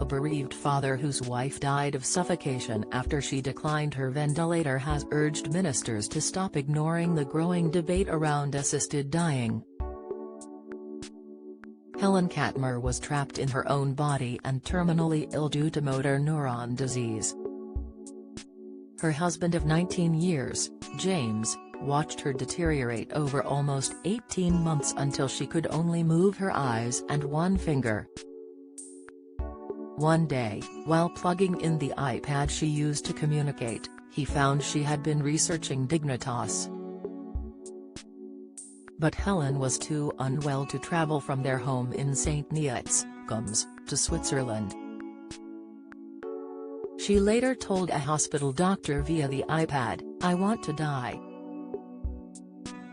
bereaved father whose wife died of suffocation after she declined her ventilator, has urged ministers to stop ignoring the growing debate around assisted dying. Helen Katmer was trapped in her own body and terminally ill due to motor neuron disease. Her husband of 19 years, James, watched her deteriorate over almost 18 months until she could only move her eyes and one finger. One day, while plugging in the iPad she used to communicate, he found she had been researching Dignitas. But Helen was too unwell to travel from their home in St. Neots, Combs, to Switzerland. She later told a hospital doctor via the iPad, "I want to die."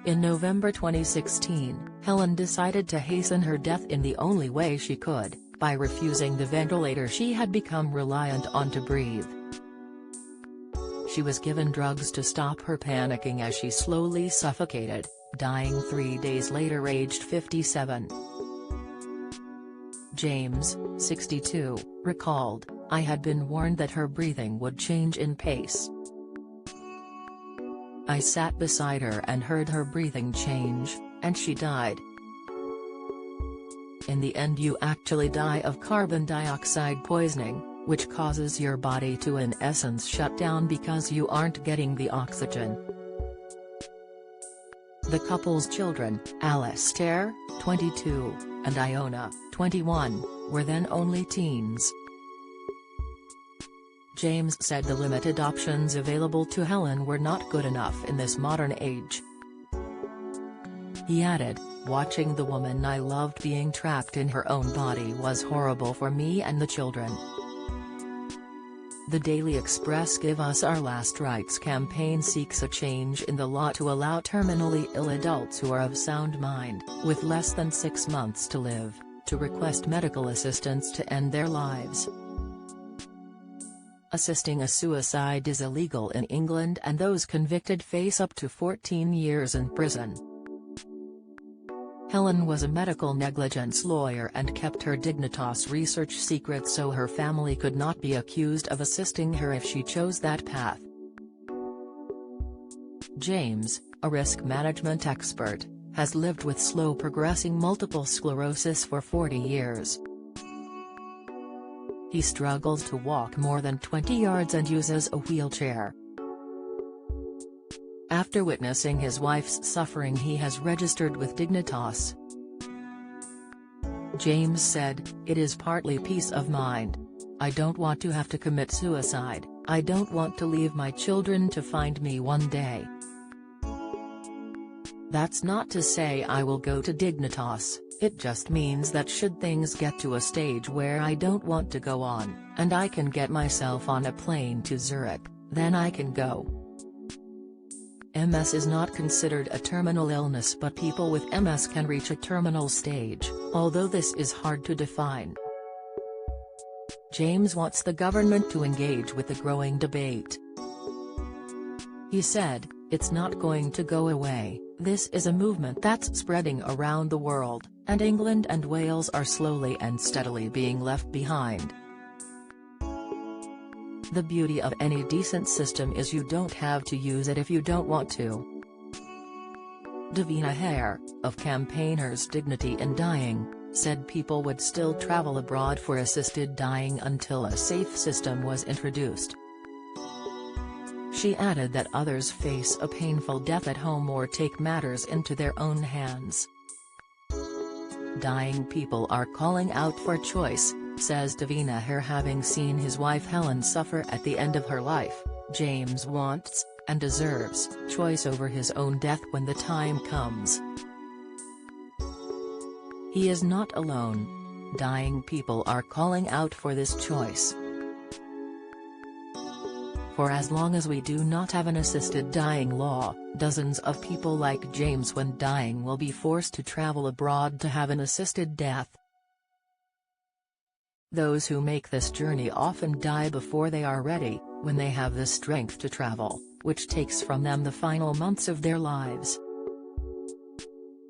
In November 2016, Helen decided to hasten her death in the only way she could, by refusing the ventilator she had become reliant on to breathe. She was given drugs to stop her panicking as she slowly suffocated, dying 3 days later aged 57. James, 62, recalled, "I had been warned that her breathing would change in pace. I sat beside her and heard her breathing change, and she died. In the end you actually die of carbon dioxide poisoning, which causes your body to in essence shut down because you aren't getting the oxygen." The couple's children, Alastair, 22, and Iona, 21, were then only teens. James said the limited options available to Helen were not good enough in this modern age. He added, "Watching the woman I loved being trapped in her own body was horrible for me and the children." The Daily Express Give Us Our Last Rites campaign seeks a change in the law to allow terminally ill adults who are of sound mind, with less than 6 months to live, to request medical assistance to end their lives. Assisting a suicide is illegal in England and those convicted face up to 14 years in prison. Helen was a medical negligence lawyer and kept her Dignitas research secret so her family could not be accused of assisting her if she chose that path. James, a risk management expert, has lived with slow-progressing multiple sclerosis for 40 years. He struggles to walk more than 20 yards and uses a wheelchair. After witnessing his wife's suffering he has registered with Dignitas. James said, "It is partly peace of mind. I don't want to have to commit suicide, I don't want to leave my children to find me one day. That's not to say I will go to Dignitas, it just means that should things get to a stage where I don't want to go on, and I can get myself on a plane to Zurich, then I can go." MS is not considered a terminal illness, but people with MS can reach a terminal stage, although this is hard to define. James wants the government to engage with the growing debate. He said, "It's not going to go away, this is a movement that's spreading around the world, and England and Wales are slowly and steadily being left behind. The beauty of any decent system is you don't have to use it if you don't want to." Davina Hare, of campaigners Dignity in Dying, said people would still travel abroad for assisted dying until a safe system was introduced. She added that others face a painful death at home or take matters into their own hands. "Dying people are calling out for choice," says Davina Hare. Having seen his wife Helen suffer at the end of her life, James wants, and deserves, choice over his own death when the time comes. He is not alone. Dying people are calling out for this choice. For as long as we do not have an assisted dying law, dozens of people like James when dying will be forced to travel abroad to have an assisted death. Those who make this journey often die before they are ready, when they have the strength to travel, which takes from them the final months of their lives.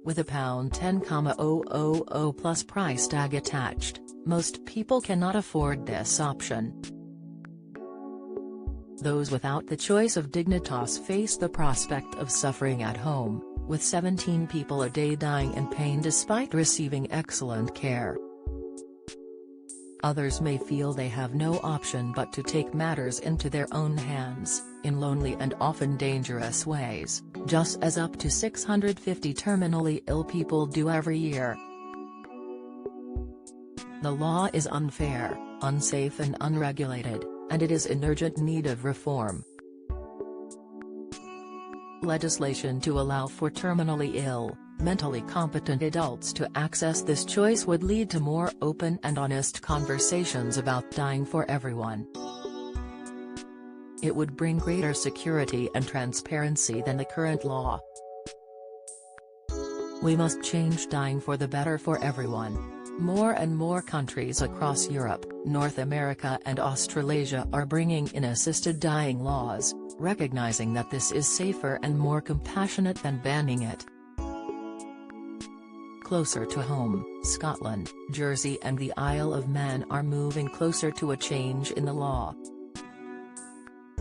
With a £10,000 plus price tag attached, Most people cannot afford this option. Those without the choice of Dignitas face the prospect of suffering at home, with 17 people a day dying in pain despite receiving excellent care. Others may feel they have no option but to take matters into their own hands, in lonely and often dangerous ways, just as up to 650 terminally ill people do every year. The law is unfair, unsafe and unregulated, and it is in urgent need of reform. Legislation to allow for terminally ill, mentally competent adults to access this choice would lead to more open and honest conversations about dying for everyone. It would bring greater security and transparency than the current law. We must change dying for the better for everyone. More and more countries across Europe, North America and Australasia are bringing in assisted dying laws, recognizing that this is safer and more compassionate than banning it. Closer to home, Scotland, Jersey and the Isle of Man are moving closer to a change in the law.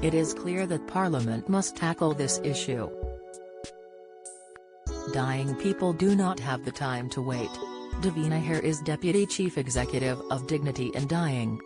It is clear that Parliament must tackle this issue. Dying people do not have the time to wait. Davina Hare is Deputy Chief Executive of Dignity in Dying.